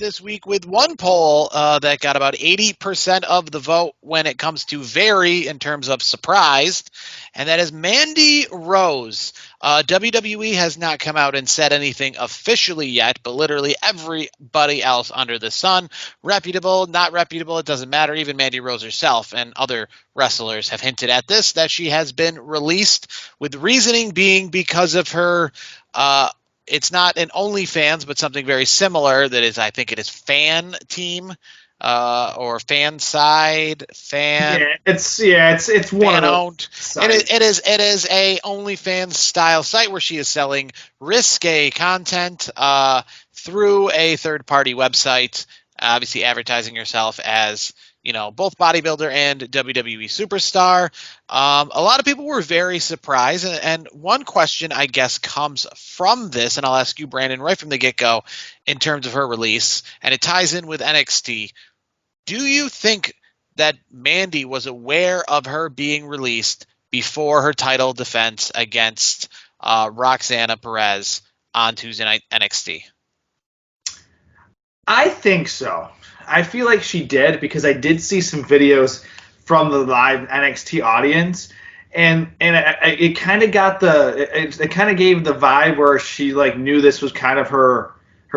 this week with one poll that got about 80% of the vote when it comes to very in terms of surprised, and that is Mandy Rose. WWE has not come out and said anything officially yet, but literally everybody else under the sun, reputable, not reputable, it doesn't matter. Even Mandy Rose herself and other wrestlers have hinted at this, that she has been released, with reasoning being because of her it's not an OnlyFans, but something very similar. That is, I think it is Fan Team, or Fan Side, Fan. Yeah, it's one fan of owned. It is a OnlyFans style site where she is selling risque content through a third party website, obviously advertising herself as, you know, both bodybuilder and WWE superstar. A lot of people were very surprised. And one question, I guess, comes from this, and I'll ask you, Brandon, right from the get-go, in terms of her release, and it ties in with NXT. Do you think that Mandy was aware of her being released before her title defense against Roxanna Perez on Tuesday night NXT? I think so. I feel like she did, because I did see some videos from the live NXT audience, and it kind of got it kind of gave the vibe where she like knew this was kind of her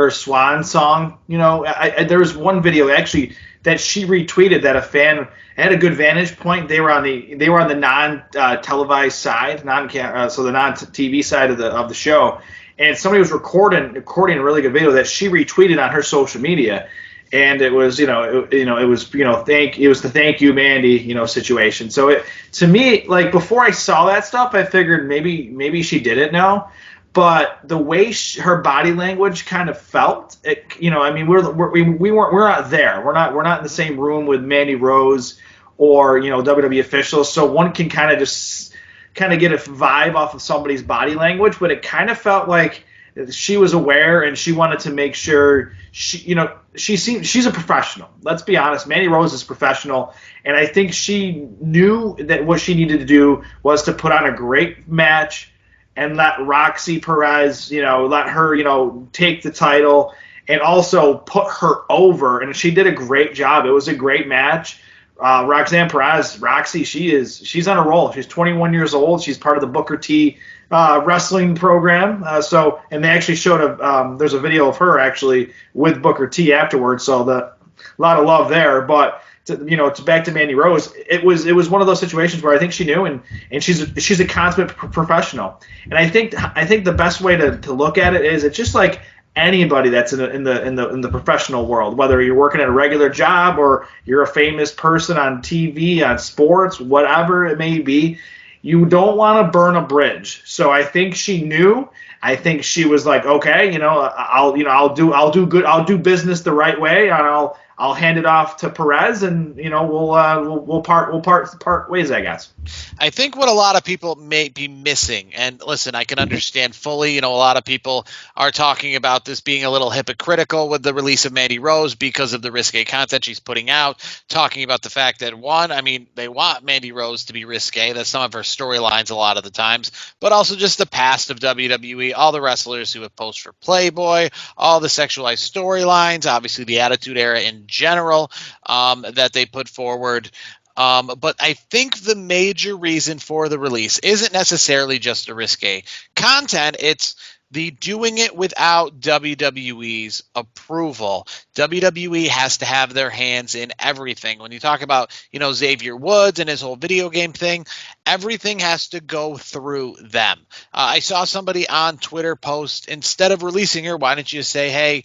swan song. You know, there was one video actually that she retweeted that a fan had a good vantage point. They were on the non televised side, so the non TV side of the show, and somebody was recording a really good video that she retweeted on her social media. And it was, it was the thank you, Mandy, situation. So to me, like, before I saw that stuff, I figured maybe she didn't know, but the way her body language kind of felt, we're not there. We're not in the same room with Mandy Rose or, WWE officials. So one can kind of just get a vibe off of somebody's body language, but it kind of felt like she was aware and she wanted to make sure she's a professional. Let's be honest. Mandy Rose is professional. And I think she knew that what she needed to do was to put on a great match and let Roxy Perez, let her, take the title and also put her over. And she did a great job. It was a great match. Roxanne Perez, Roxy, she's on a roll. She's 21 years old. She's part of the Booker T wrestling program. And they actually showed there's a video of her actually with Booker T afterwards. So a lot of love there. But to back to Mandy Rose, it was one of those situations where I think she knew, and she's a consummate professional. And I think the best way to look at it is it's just like anybody that's in the professional world, whether you're working at a regular job or you're a famous person on TV, on sports, whatever it may be. You don't want to burn a bridge. So I think she knew. I think she was like, okay, I'll do business the right way, and I'll hand it off to Perez, and we'll part ways, I guess. I think what a lot of people may be missing, and listen, I can understand fully, a lot of people are talking about this being a little hypocritical with the release of Mandy Rose because of the risque content she's putting out, talking about the fact that, one, I mean, they want Mandy Rose to be risque. That's some of her storylines a lot of the times, but also just the past of WWE, all the wrestlers who have posed for Playboy, all the sexualized storylines, obviously the Attitude Era in general, that they put forward. But I think the major reason for the release isn't necessarily just the risque content. It's the doing it without WWE's approval. WWE has to have their hands in everything. When you talk about, Xavier Woods and his whole video game thing, everything has to go through them. I saw somebody on Twitter post, instead of releasing her, why don't you say, hey,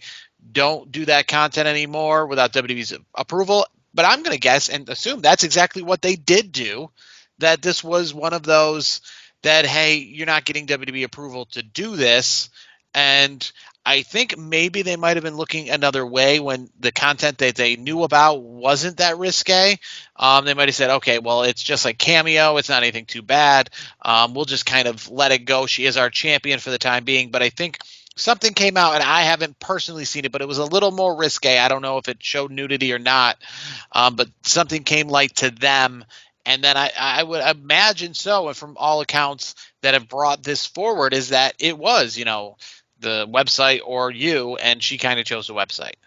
don't do that content anymore without WWE's approval? But I'm going to guess and assume that's exactly what they did do, that this was one of those that, hey, you're not getting WWE approval to do this. And I think maybe they might have been looking another way when the content that they knew about wasn't that risque. They might have said, okay, well, it's just like Cameo. It's not anything too bad. We'll just kind of let it go. She is our champion for the time being. But I think something came out, and I haven't personally seen it, but it was a little more risque. I don't know if it showed nudity or not, but something came light to them. And then I would imagine so, and from all accounts that have brought this forward, is that it was, the website or you, and she kind of chose the website.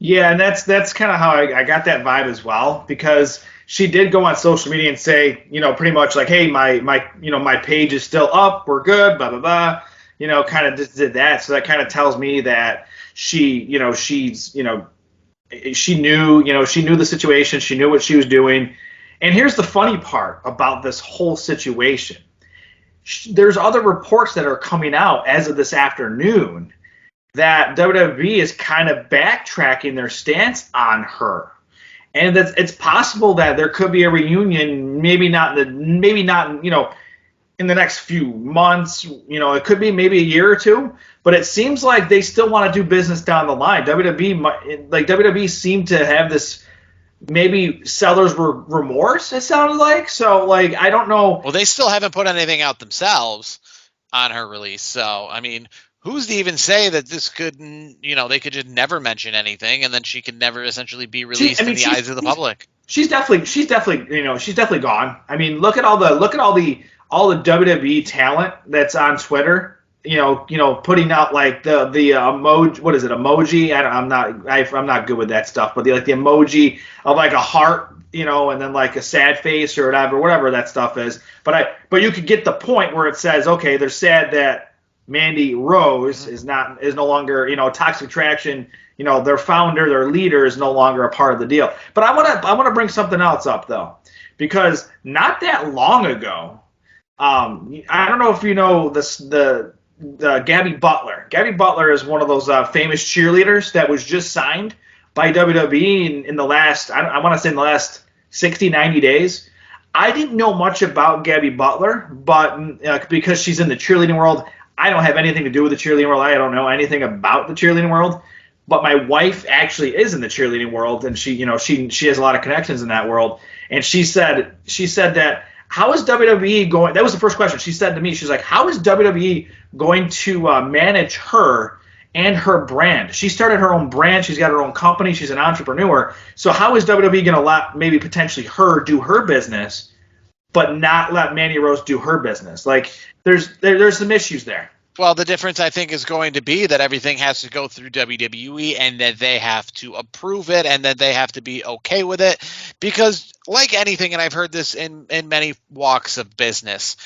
Yeah, and that's kind of how I got that vibe as well, because she did go on social media and say, pretty much like, hey, my page is still up, we're good, blah blah blah, kind of just did that. So that kind of tells me that she knew the situation, she knew what she was doing. And here's the funny part about this whole situation. There's other reports that are coming out as of this afternoon that WWE is kind of backtracking their stance on her, and that it's possible that there could be a reunion, maybe not in the next few months. It could be maybe a year or two, but it seems like they still want to do business down the line. WWE seemed to have this maybe seller's remorse. It sounded like so. Like, I don't know. Well, they still haven't put anything out themselves on her release, so I mean, who's to even say that this could, they could just never mention anything, and then she can never essentially be released in the eyes of the public. She's definitely gone. I mean, look at all the WWE talent that's on Twitter. Putting out like the emoji. What is it? Emoji? I'm not good with that stuff. But the emoji of like a heart, and then like a sad face or whatever that stuff is. But you could get the point where it says, okay, they're sad that Mandy Rose is no longer, Toxic Attraction, their founder, their leader is no longer a part of the deal. But I want to bring something else up though, because not that long ago, I don't know if you know the Gabby Butler. Gabby Butler is one of those famous cheerleaders that was just signed by WWE in the last, I want to say in the last 60, 90 days. I didn't know much about Gabby Butler, but because she's in the cheerleading world, I don't have anything to do with the cheerleading world. I don't know anything about the cheerleading world. But my wife actually is in the cheerleading world, and she has a lot of connections in that world. And she said that, how is WWE going? That was the first question she said to me. She's like, how is WWE going to manage her and her brand? She started her own brand. She's got her own company. She's an entrepreneur. So how is WWE going to let maybe potentially her do her business, but not let Mandy Rose do her business? Like, there's some issues there. Well, the difference, I think, is going to be that everything has to go through WWE, and that they have to approve it, and that they have to be okay with it. Because, like anything, and I've heard this in many walks of business,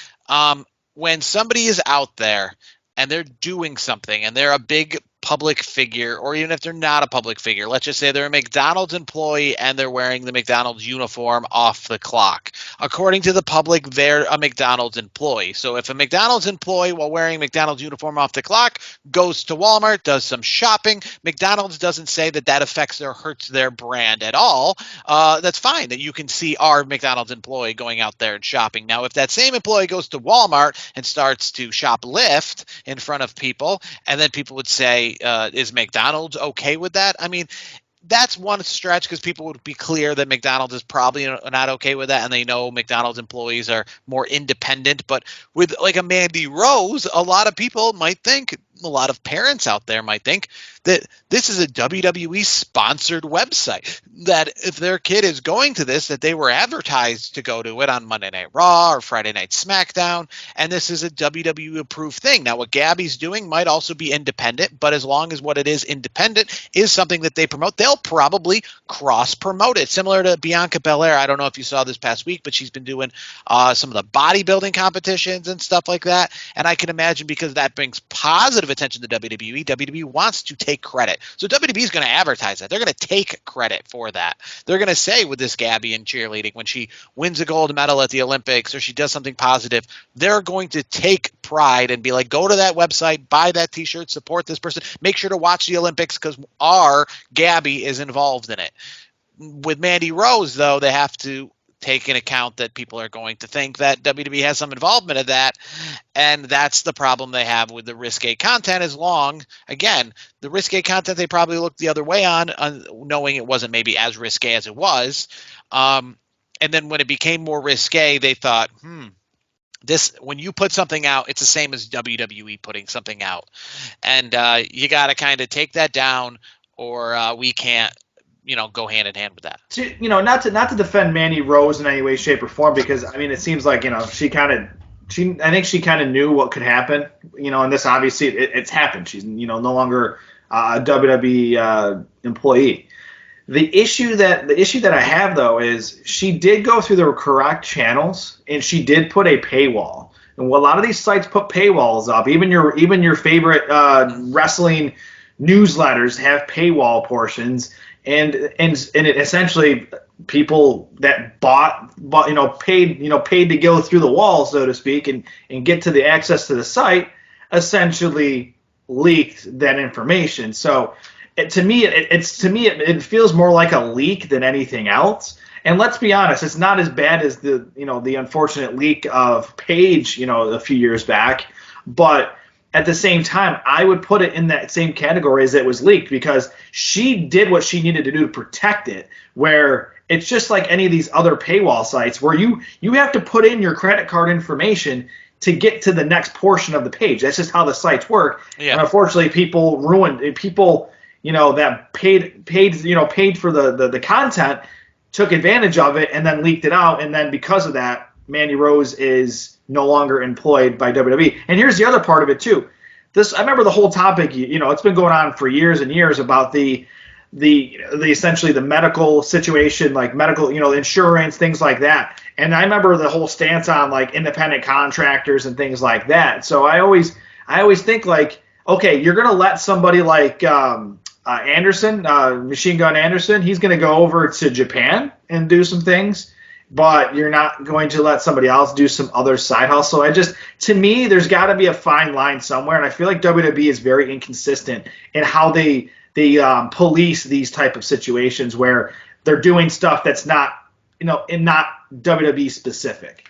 when somebody is out there and they're doing something and they're a big public figure, or even if they're not a public figure, let's just say they're a McDonald's employee and they're wearing the McDonald's uniform off the clock. According to the public, they're a McDonald's employee. So if a McDonald's employee, while wearing McDonald's uniform off the clock, goes to Walmart, does some shopping, McDonald's doesn't say that affects or hurts their brand at all. That's fine that you can see our McDonald's employee going out there and shopping. Now, if that same employee goes to Walmart and starts to shoplift in front of people, and then people would say, is McDonald's okay with that? I mean, that's one stretch, because people would be clear that McDonald's is probably not okay with that, and they know McDonald's employees are more independent. But with like a Mandy Rose, a lot of people might think, a lot of parents out there might think that this is a WWE sponsored website, that if their kid is going to this, that they were advertised to go to it on Monday Night Raw or Friday Night SmackDown, and this is a WWE approved thing. Now, what Gabby's doing might also be independent, but as long as what it is independent is something that they promote, they'll probably cross promote it. Similar to Bianca Belair. I don't know if you saw this past week, but she's been doing some of the bodybuilding competitions and stuff like that. And I can imagine, because that brings positive attention to WWE, WWE wants to take credit. So WWE is going to advertise that. They're going to take credit for that. They're going to say with this Gabby in cheerleading, when she wins a gold medal at the Olympics or she does something positive, they're going to take pride and be like, go to that website, buy that t-shirt, support this person, make sure to watch the Olympics because our Gabby is involved in it. With Mandy Rose, though, they have to take into account that people are going to think that WWE has some involvement in that, and that's the problem they have with the risque content. Again, the risque content they probably looked the other way on knowing it wasn't maybe as risque as it was, and then when it became more risque, they thought, when you put something out, it's the same as WWE putting something out, and you got to kind of take that down, or we can't go hand in hand with that. Not to defend Mandy Rose in any way, shape, or form, because I mean, it seems like I think she kind of knew what could happen, and this obviously it's happened. She's no longer a WWE employee. The issue that I have though is she did go through the correct channels and she did put a paywall. And a lot of these sites put paywalls up. Even your favorite wrestling newsletters have paywall portions, and it essentially people that paid to go through the wall, so to speak, and get to the access to the site, essentially leaked that information. So it feels more like a leak than anything else. And let's be honest, it's not as bad as the unfortunate leak of Paige, a few years back. But at the same time, I would put it in that same category as it was leaked, because she did what she needed to do to protect it. Where it's just like any of these other paywall sites where you have to put in your credit card information to get to the next portion of the page. That's just how the sites work. Yeah. And unfortunately, people that paid for the content took advantage of it and then leaked it out, and then because of that, Mandy Rose is no longer employed by WWE. And here's the other part of it too. I remember the whole topic. It's been going on for years and years about the essentially the medical situation, like medical, insurance, things like that. And I remember the whole stance on like independent contractors and things like that. So I always think like, okay, you're gonna let somebody like Anderson, Machine Gun Anderson, he's going to go over to Japan and do some things, but you're not going to let somebody else do some other side hustle. To me, there's got to be a fine line somewhere, and I feel like WWE is very inconsistent in how they police these type of situations where they're doing stuff that's not WWE specific.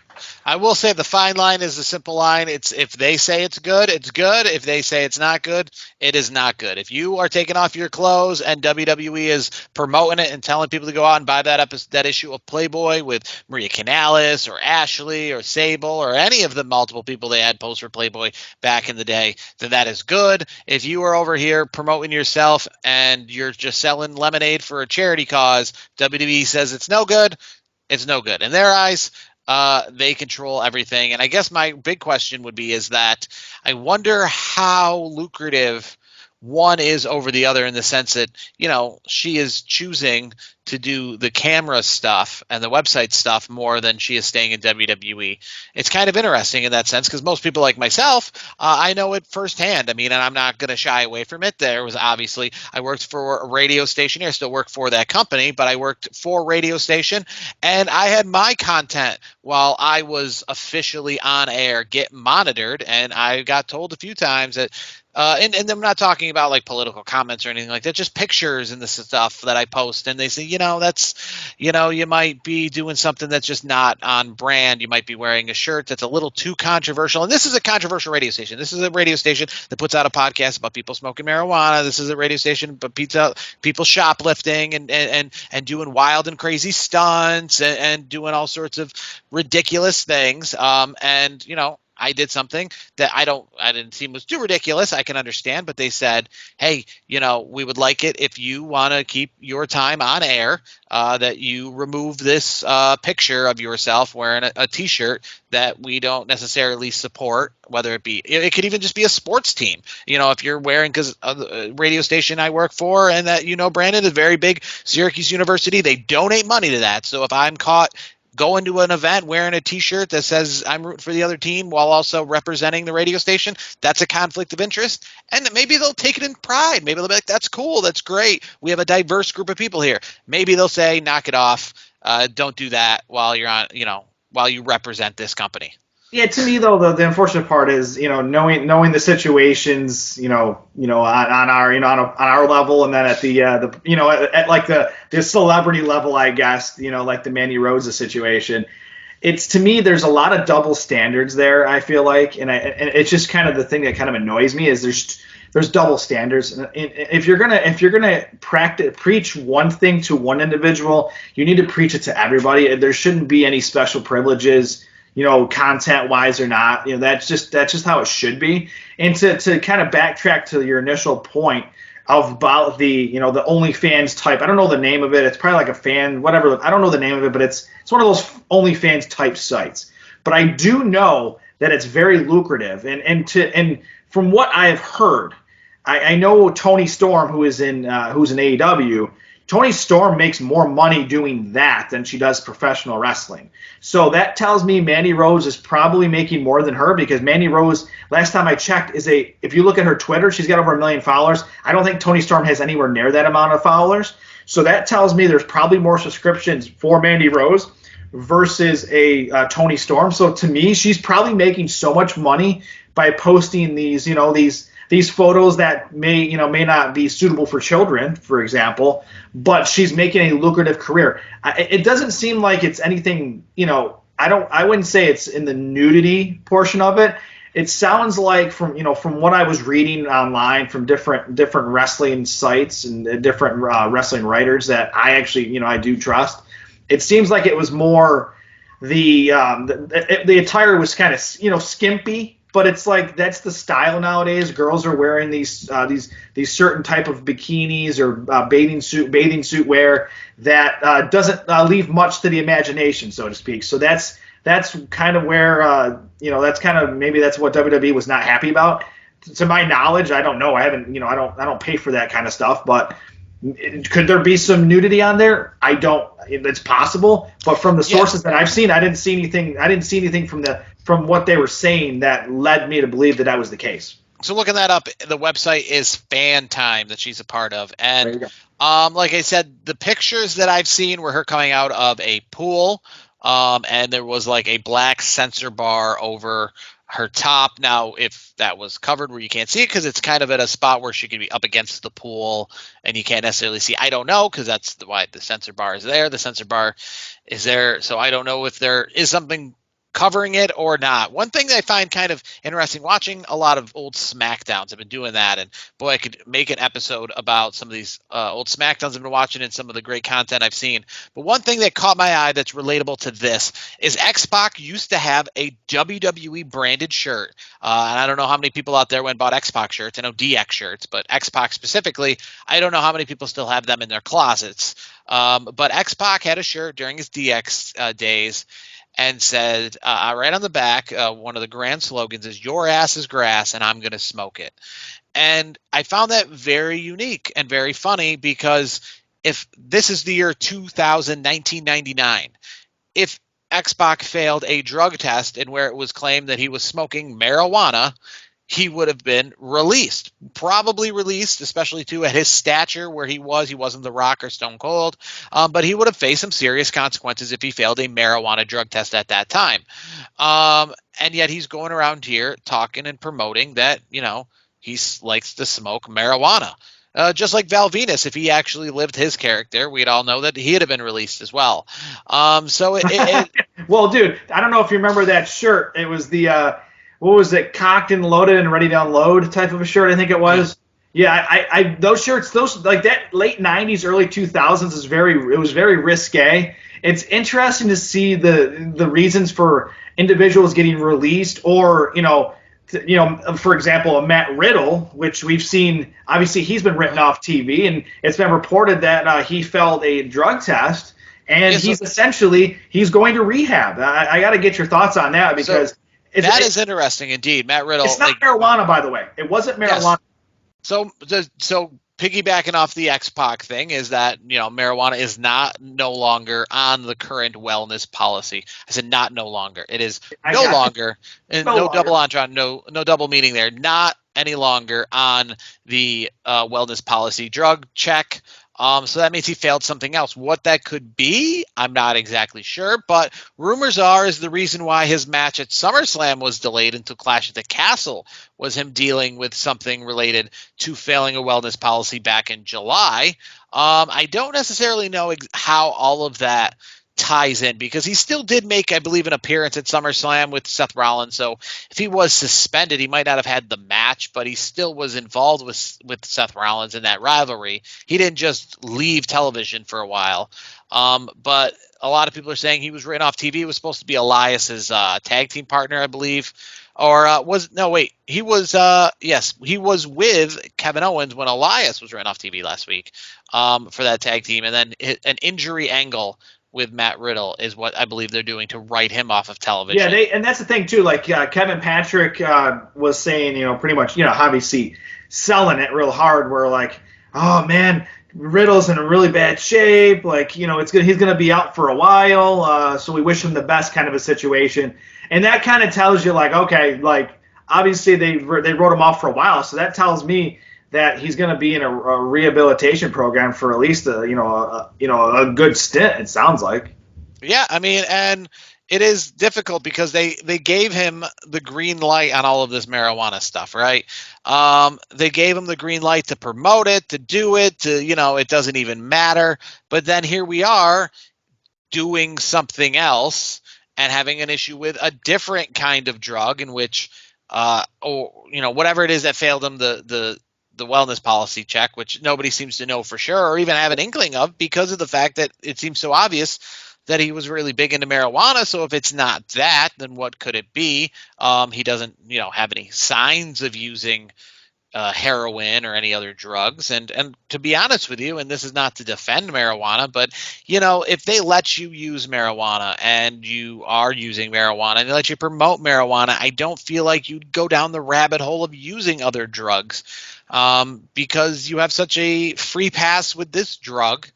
I will say the fine line is the simple line. It's if they say it's good, it's good. If they say it's not good, it is not good. If you are taking off your clothes and WWE is promoting it and telling people to go out and buy that issue of Playboy with Maria Kanellis or Ashley or Sable or any of the multiple people they had post for Playboy back in the day, then that is good. If you are over here promoting yourself and you're just selling lemonade for a charity cause, WWE says it's no good. It's no good. In their eyes, they control everything. And I guess my big question would be is that I wonder how lucrative one is over the other, in the sense that, she is choosing to do the camera stuff and the website stuff more than she is staying in WWE. It's kind of interesting in that sense, because most people like myself, I know it firsthand. I mean, and I'm not going to shy away from it. There was obviously, I worked for a radio station here. I still work for that company, but I worked for a radio station, and I had my content while I was officially on air get monitored, and I got told a few times that and I'm not talking about like political comments or anything like that, just pictures and the stuff that I post. And they say, that's, you might be doing something that's just not on brand. You might be wearing a shirt that's a little too controversial. And this is a controversial radio station. This is a radio station that puts out a podcast about people smoking marijuana. This is a radio station but people shoplifting and doing wild and crazy stunts and doing all sorts of ridiculous things. I did something that I didn't seem was too ridiculous. I can understand, but they said, hey, we would like it if you want to keep your time on air, that you remove this picture of yourself wearing a T-shirt that we don't necessarily support, whether it could even just be a sports team. If you're wearing, because a radio station I work for, and that, Brandon is very big, Syracuse University, they donate money to that. So if I'm caught going to an event wearing a T-shirt that says I'm rooting for the other team while also representing the radio station, that's a conflict of interest. And maybe they'll take it in pride. Maybe they'll be like, that's cool. That's great. We have a diverse group of people here. Maybe they'll say, knock it off. Don't do that while you're on, while you represent this company. Yeah, to me though, the unfortunate part is, knowing the situations, on our level, and then at the at like the celebrity level, I guess, like the Mandy Rose situation. It's, to me, there's a lot of double standards there, I feel like, and it's just kind of the thing that kind of annoys me is there's double standards. And if you're gonna preach one thing to one individual, you need to preach it to everybody. There shouldn't be any special privileges, content wise or not. That's just how it should be. And to kind of backtrack to your initial point about the the OnlyFans type. I don't know the name of it. It's probably like a fan, whatever. I don't know the name of it, but it's one of those OnlyFans type sites. But I do know that it's very lucrative. And from what I have heard, I know Tony Storm, who's in AEW. Tony Storm makes more money doing that than she does professional wrestling. So that tells me Mandy Rose is probably making more than her, because Mandy Rose, last time I checked, if you look at her Twitter, she's got over 1 million followers. I don't think Tony Storm has anywhere near that amount of followers. So that tells me there's probably more subscriptions for Mandy Rose versus a Tony Storm. So to me, she's probably making so much money by posting these photos that may not be suitable for children, for example, but she's making a lucrative career. It doesn't seem like it's anything, I wouldn't say it's in the nudity portion of it. It sounds like from what I was reading online from different wrestling sites and different wrestling writers that I actually, I do trust. It seems like it was more the attire was kind of, skimpy. But it's like that's the style nowadays. Girls are wearing these certain type of bikinis or bathing suit wear that doesn't leave much to the imagination, so to speak. So that's kind of where maybe that's what WWE was not happy about. To my knowledge, I don't know. I haven't I don't pay for that kind of stuff, but could there be some nudity on there? I don't. It's possible, but from the sources that I've seen, I didn't see anything from what they were saying that led me to believe that was the case. So looking that up, the website is Fan Time that she's a part of, and like I said, the pictures that I've seen were her coming out of a pool, and there was like a black sensor bar over her top. Now, if that was covered where you can't see it because it's kind of at a spot where she could be up against the pool and you can't necessarily see, I don't know, because that's why the sensor bar is there. The sensor bar is there, so I don't know if there is something covering it or not. One thing that I find kind of interesting, watching a lot of old SmackDowns, I've been doing that, and boy, I could make an episode about some of these old SmackDowns I've been watching and some of the great content I've seen. But one thing that caught my eye that's relatable to this is X-Pac used to have a WWE branded shirt. And I don't know how many people out there went and bought X-Pac shirts. I know DX shirts, but X-Pac specifically, I don't know how many people still have them in their closets. But X-Pac had a shirt during his DX days, and said, right on the back, one of the grand slogans is, "Your ass is grass and I'm going to smoke it." And I found that very unique and very funny, because if this is the year 1999, if X-Pac failed a drug test and where it was claimed that he was smoking marijuana, he would have been released, probably released, especially too at his stature where he wasn't The Rock or Stone Cold, but he would have faced some serious consequences if he failed a marijuana drug test at that time. And yet he's going around here talking and promoting that, he likes to smoke marijuana. Just like Val Venus, if he actually lived his character, we'd all know that he'd have been released as well. Well, dude, I don't know if you remember that shirt. It was the what was it? Cocked and loaded and ready to unload type of a shirt, I think it was. Yeah, I those shirts, those like that late '90s, early 2000s it was very risque. It's interesting to see the reasons for individuals getting released, or for example, a Matt Riddle, which we've seen. Obviously, he's been written off TV, and it's been reported that he failed a drug test, and he's going to rehab. I got to get your thoughts on that, because. That is interesting indeed. Matt Riddle. It's not marijuana, by the way. It wasn't marijuana. Yes. So piggybacking off the X-Pac thing is that, marijuana is no longer on the current wellness policy. I said not no longer. It is no longer. And no double entendre, no double meaning there. Not any longer on the wellness policy drug check. So that means he failed something else. What that could be, I'm not exactly sure, but rumors are is the reason why his match at SummerSlam was delayed until Clash at the Castle was him dealing with something related to failing a wellness policy back in July. I don't necessarily know how all of that ties in, because he still did make, I believe, an appearance at SummerSlam with Seth Rollins. So if he was suspended, he might not have had the match, but he still was involved with Seth Rollins in that rivalry. He didn't just leave television for a while. But a lot of people are saying he was written off TV. It was supposed to be Elias's tag team partner, I believe. Or he was with Kevin Owens when Elias was written off TV last week for that tag team. And then an injury angle with Matt Riddle is what I believe they're doing to write him off of television. Yeah, and that's the thing too. Like Kevin Patrick was saying, pretty much, obviously selling it real hard. Where like, oh man, Riddle's in a really bad shape. Like, he's gonna be out for a while. So we wish him the best, kind of a situation. And that kind of tells you, like, okay, like obviously they wrote him off for a while, so that tells me that he's going to be in a rehabilitation program for at least a good stint. It sounds like. Yeah, I mean, and it is difficult because they gave him the green light on all of this marijuana stuff, right? They gave him the green light to promote it, to do it, it doesn't even matter. But then here we are doing something else and having an issue with a different kind of drug in which, whatever it is that failed him, the wellness policy check, which nobody seems to know for sure or even have an inkling of because of the fact that it seems so obvious that he was really big into marijuana. So if it's not that, then what could it be? He doesn't, have any signs of using heroin or any other drugs. And to be honest with you, and this is not to defend marijuana, but if they let you use marijuana and you are using marijuana and they let you promote marijuana, I don't feel like you'd go down the rabbit hole of using other drugs because you have such a free pass with this drug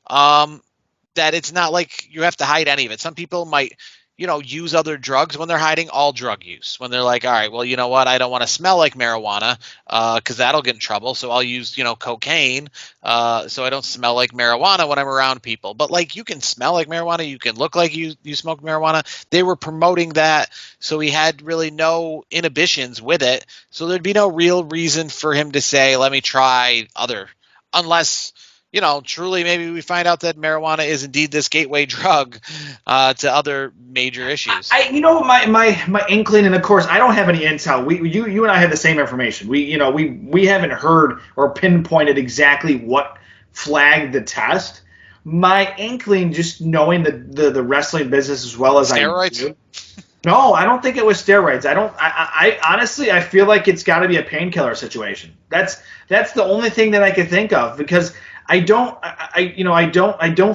that it's not like you have to hide any of it. Some people might use other drugs when they're hiding all drug use. When they're like, all right, well, you know what? I don't want to smell like marijuana because that'll get in trouble. So I'll use, cocaine so I don't smell like marijuana when I'm around people. But like you can smell like marijuana. You can look like you smoke marijuana. They were promoting that. So he had really no inhibitions with it. So there'd be no real reason for him to say, let me try other, unless truly maybe we find out that marijuana is indeed this gateway drug to other major issues. My inkling, and of course I don't have any intel. You and I have the same information. We haven't heard or pinpointed exactly what flagged the test. My inkling, just knowing the wrestling business as well as steroids? I do. No, I don't think it was steroids. I honestly, I feel like it's got to be a painkiller situation. That's the only thing that I could think of because I don't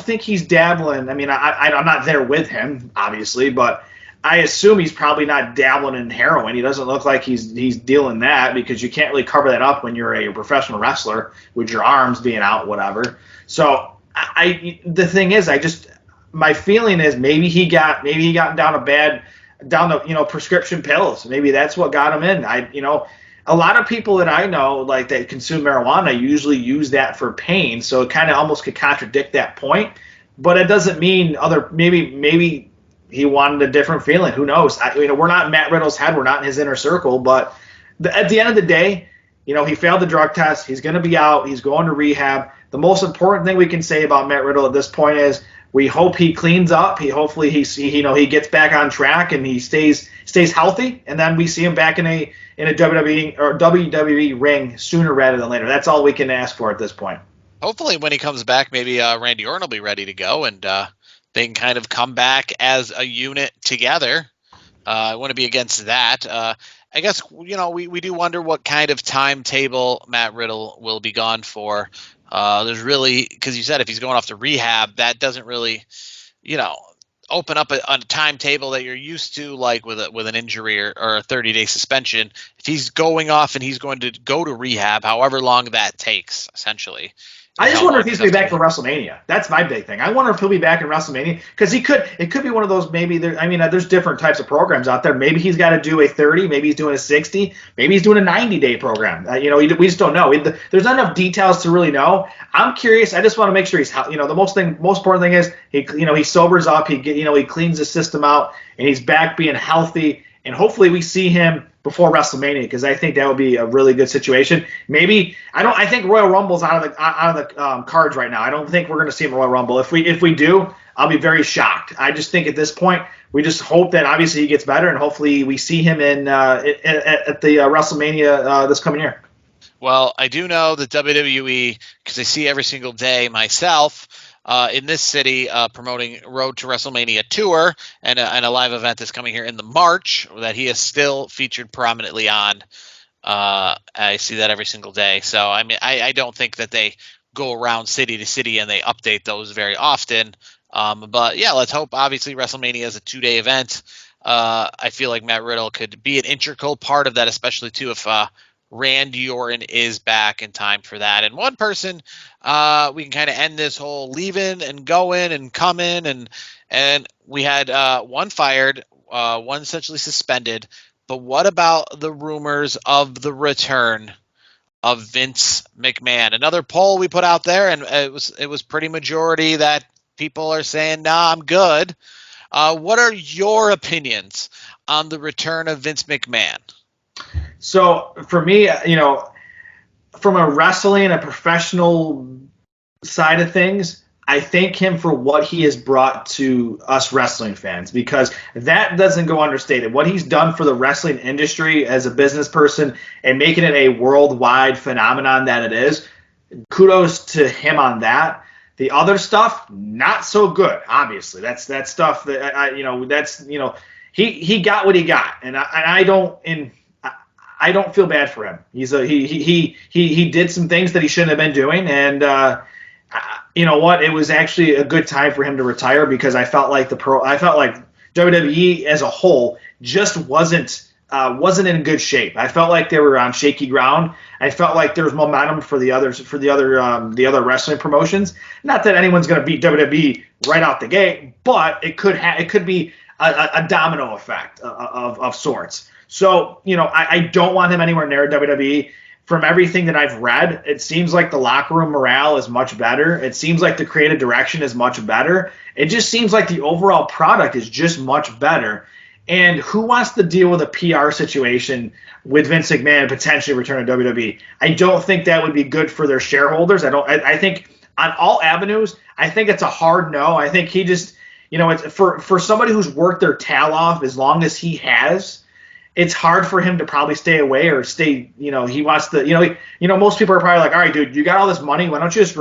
think he's dabbling. I mean, I'm not there with him, obviously, but I assume he's probably not dabbling in heroin. He doesn't look like he's dealing that because you can't really cover that up when you're a professional wrestler with your arms being out, whatever. So the thing is, my feeling is maybe he got down the prescription pills. Maybe that's what got him in. A lot of people that I know, like that consume marijuana, usually use that for pain. So it kind of almost could contradict that point. But it doesn't mean maybe he wanted a different feeling. Who knows? We're not in Matt Riddle's head. We're not in his inner circle. But at the end of the day, he failed the drug test. He's going to be out. He's going to rehab. The most important thing we can say about Matt Riddle at this point is we hope he cleans up. Hopefully he gets back on track and he stays healthy. And then we see him back in a WWE ring sooner rather than later. That's all we can ask for at this point. Hopefully when he comes back, maybe Randy Orton will be ready to go and they can kind of come back as a unit together. I want to be against that. I guess, we do wonder what kind of timetable Matt Riddle will be gone for. There's really, because you said if he's going off to rehab, that doesn't really, open up a timetable that you're used to, like with an injury or a 30-day suspension. If he's going off and he's going to go to rehab, however long that takes, essentially. I just wonder if he's going to be back for WrestleMania. That's my big thing. I wonder if he'll be back in WrestleMania because it could be one of those. Maybe there's different types of programs out there. Maybe he's got to do a 30. Maybe he's doing a 60. Maybe he's doing a 90-day program. We just don't know. There's not enough details to really know. I'm curious. I just want to make sure he's. The most important thing is he sobers up. He cleans the system out and he's back being healthy. And hopefully we see him before WrestleMania because I think that would be a really good situation. Maybe I think Royal Rumble's out of the cards right now. I don't think we're going to see him Royal Rumble. If we do, I'll be very shocked. I just think at this point we just hope that obviously he gets better and hopefully we see him at the WrestleMania this coming year. Well, I do know that WWE, because I see every single day myself. In this city, promoting Road to WrestleMania tour and a live event that's coming here in the March that he is still featured prominently on. I see that every single day. So, I mean, I don't think that they go around city to city and they update those very often. But yeah, let's hope. Obviously, WrestleMania is a 2-day event. I feel like Matt Riddle could be an integral part of that, especially too if Randy Orton is back in time for that. And one person, we can kind of end this whole leaving and going and coming, and we had one fired, one essentially suspended. But what about the rumors of the return of Vince McMahon? Another poll we put out there, and it was pretty majority that people are saying, "Nah, I'm good." What are your opinions on the return of Vince McMahon? So for me, from a wrestling, a professional side of things, I thank him for what he has brought to us wrestling fans, because that doesn't go understated. What he's done for the wrestling industry as a business person and making it a worldwide phenomenon that it is, kudos to him on that. The other stuff, not so good. Obviously, that's stuff that he got what he got, and I don't feel bad for him. He did some things that he shouldn't have been doing, and you know what? It was actually a good time for him to retire, because I felt like WWE as a whole just wasn't in good shape. I felt like they were on shaky ground. I felt like there was momentum for the other wrestling promotions. Not that anyone's going to beat WWE right out the gate, but it could be a domino effect of sorts. So I don't want him anywhere near WWE. From everything that I've read, it seems like the locker room morale is much better. It seems like the creative direction is much better. It just seems like the overall product is just much better. And who wants to deal with a PR situation with Vince McMahon potentially returning to WWE? I don't think that would be good for their shareholders. I think on all avenues, I think it's a hard no. I think he just, it's for somebody who's worked their tail off as long as he has, it's hard for him to probably stay away or stay. He wants to. Most people are probably like, all right, dude, you got all this money. Why don't you just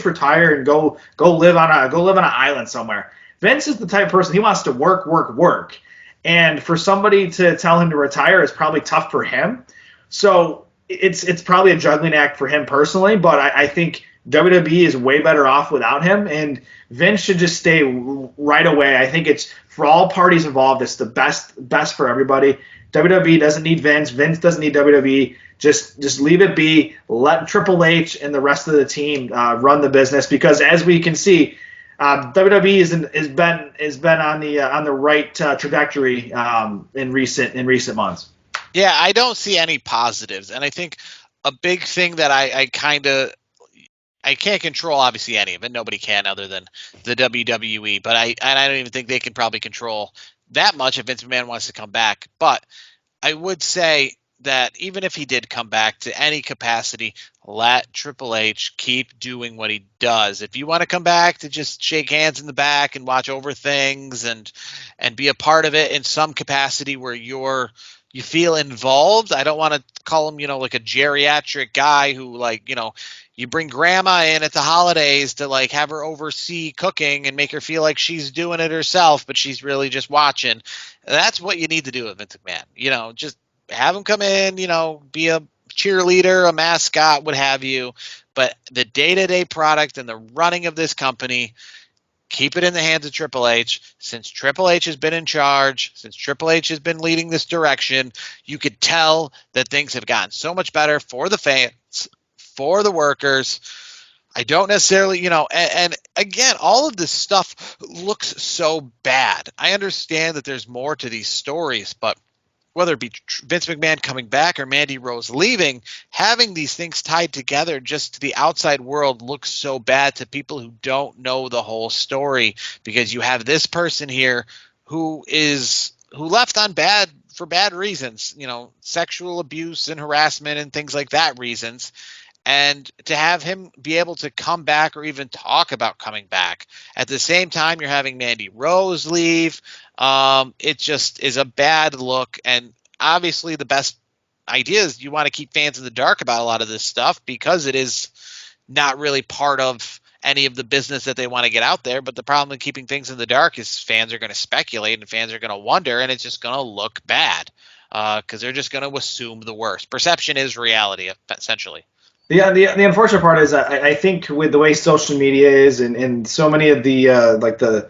retire and go live on an island somewhere? Vince is the type of person, he wants to work. And for somebody to tell him to retire is probably tough for him. So it's probably a juggling act for him personally. But I think WWE is way better off without him, and Vince should just stay right away. I think it's for all parties involved. It's the best for everybody. WWE doesn't need Vince. Vince doesn't need WWE. Just leave it be. Let Triple H and the rest of the team run the business, because as we can see, WWE has been on the right trajectory in recent months. Yeah, I don't see any positives, and I think a big thing that I can't control obviously any of it. Nobody can other than the WWE, but I don't even think they can probably control that much if Vince McMahon wants to come back. But I would say that even if he did come back to any capacity, let Triple H keep doing what he does. If you want to come back to just shake hands in the back and watch over things and be a part of it in some capacity where you feel involved. I don't want to call him, like a geriatric guy who you bring grandma in at the holidays to have her oversee cooking and make her feel like she's doing it herself, but she's really just watching. That's what you need to do with Vince McMahon. Just have him come in, be a cheerleader, a mascot, what have you. But the day-to-day product and the running of this company, keep it in the hands of Triple H. Since Triple H has been in charge, since Triple H has been leading this direction, you could tell that things have gotten so much better for the fans, for the workers. I don't necessarily, and again, all of this stuff looks so bad. I understand that there's more to these stories, but whether it be Vince McMahon coming back or Mandy Rose leaving, having these things tied together just to the outside world looks so bad to people who don't know the whole story, because you have this person here who left for bad reasons, sexual abuse and harassment and things like that reasons. And to have him be able to come back or even talk about coming back. At the same time, you're having Mandy Rose leave. It just is a bad look. And obviously the best idea is you want to keep fans in the dark about a lot of this stuff, because it is not really part of any of the business that they want to get out there. But the problem with keeping things in the dark is fans are going to speculate and fans are going to wonder, and it's just going to look bad because they're just going to assume the worst. Perception is reality, essentially. The unfortunate part is I think with the way social media is and so many of the like the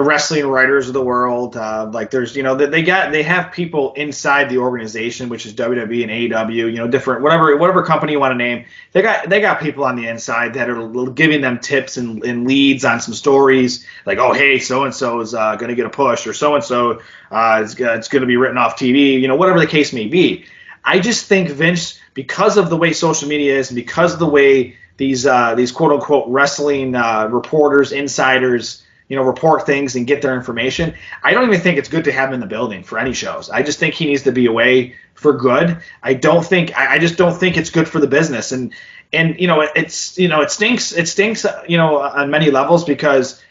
wrestling writers of the world. Like there's, they have people inside the organization, which is WWE and AEW, different whatever company you want to name. They got people on the inside that are giving them tips and leads on some stories. Like, oh hey, so and so is going to get a push, or so and so it's going to be written off TV. Whatever the case may be. I just think Vince, because of the way social media is, and because of the way these quote unquote wrestling reporters, insiders, report things and get their information. I don't even think it's good to have him in the building for any shows. I just think he needs to be away for good. I just don't think it's good for the business. And it stinks. It stinks, on many levels because,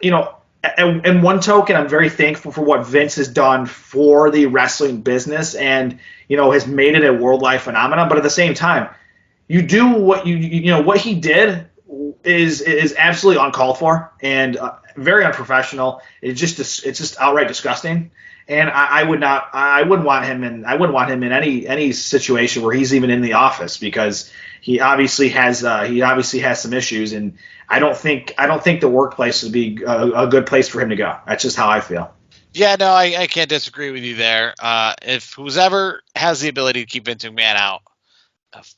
in one token, I'm very thankful for what Vince has done for the wrestling business and, has made it a worldwide phenomenon. But at the same time, you do what what he did is absolutely uncalled for and very unprofessional. It's just outright disgusting. And I wouldn't want him in any situation where he's even in the office, because he obviously has some issues, and I don't think the workplace would be a good place for him to go. That's just how I feel. Yeah, no, I can't disagree with you there. If whoever has the ability to keep Vince McMahon out,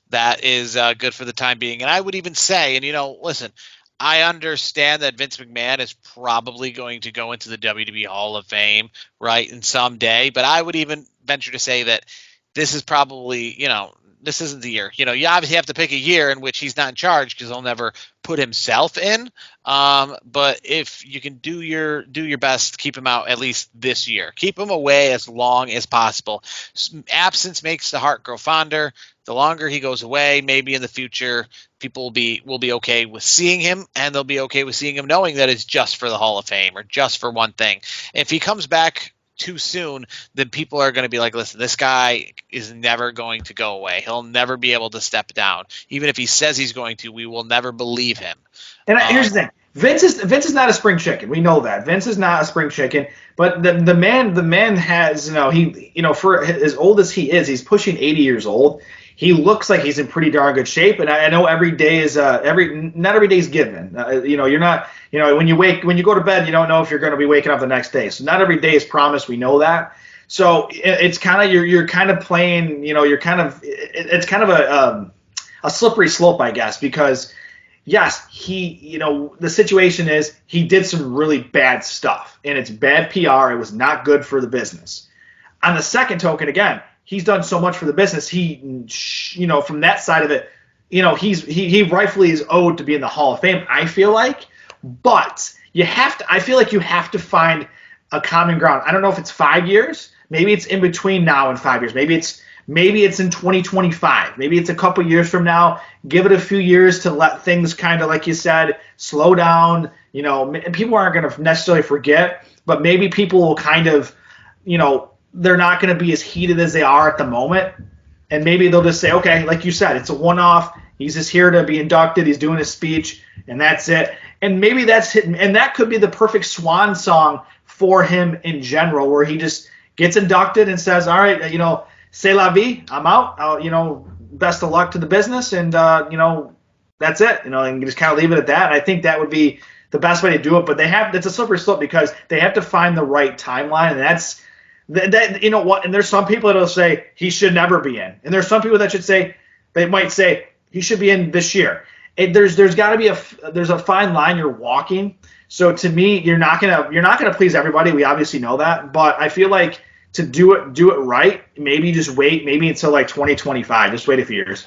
that is good for the time being. And I would even say, and listen, I understand that Vince McMahon is probably going to go into the WWE Hall of Fame, right, in someday. But I would even venture to say that this is probably, this isn't the year. You obviously have to pick a year in which he's not in charge, because he'll never put himself in. But if you can do your best to keep him out at least this year, keep him away as long as possible. Absence makes the heart grow fonder. The longer he goes away, maybe in the future, people will be okay with seeing him, and they'll be okay with seeing him knowing that it's just for the Hall of Fame or just for one thing. If he comes back too soon, then people are going to be like, listen, this guy is never going to go away. He'll never be able to step down. Even if he says he's going to, we will never believe him. And here's the thing. Vince is not a spring chicken. We know that. Vince is not a spring chicken, but the man has, for as old as he is, he's pushing 80 years old. He looks like he's in pretty darn good shape, and I know every day is not every day is given. You're not, when you go to bed, you don't know if you're going to be waking up the next day. So not every day is promised. We know that. So it's kind of you're kind of playing, it's kind of a slippery slope, I guess, because yes, the situation is he did some really bad stuff, and it's bad PR. It was not good for the business. On the second token, again, he's done so much for the business. He, from that side of it, he rightfully is owed to be in the Hall of Fame, I feel like. But I feel like you have to find a common ground. I don't know if it's 5 years. Maybe it's in between now and 5 years. Maybe it's in 2025. Maybe it's a couple years from now. Give it a few years to let things kind of, like you said, slow down. People aren't going to necessarily forget, but maybe people will kind of, they're not going to be as heated as they are at the moment. And maybe they'll just say, okay, like you said, it's a one-off. He's just here to be inducted. He's doing his speech, and that's it. And maybe that's it. And that could be the perfect swan song for him in general, where he just gets inducted and says, all right, c'est la vie, I'm out. Best of luck to the business. And, that's it, and just kind of leave it at that. And I think that would be the best way to do it. But it's a slippery slope, because they have to find the right timeline. And that's, that, you know what? And there's some people that'll say he should never be in, and there's some people that might say he should be in this year. There's got to be there's a fine line you're walking. So to me, you're not gonna please everybody. We obviously know that, but I feel like to do it right, maybe just wait, maybe until like 2025. Just wait a few years.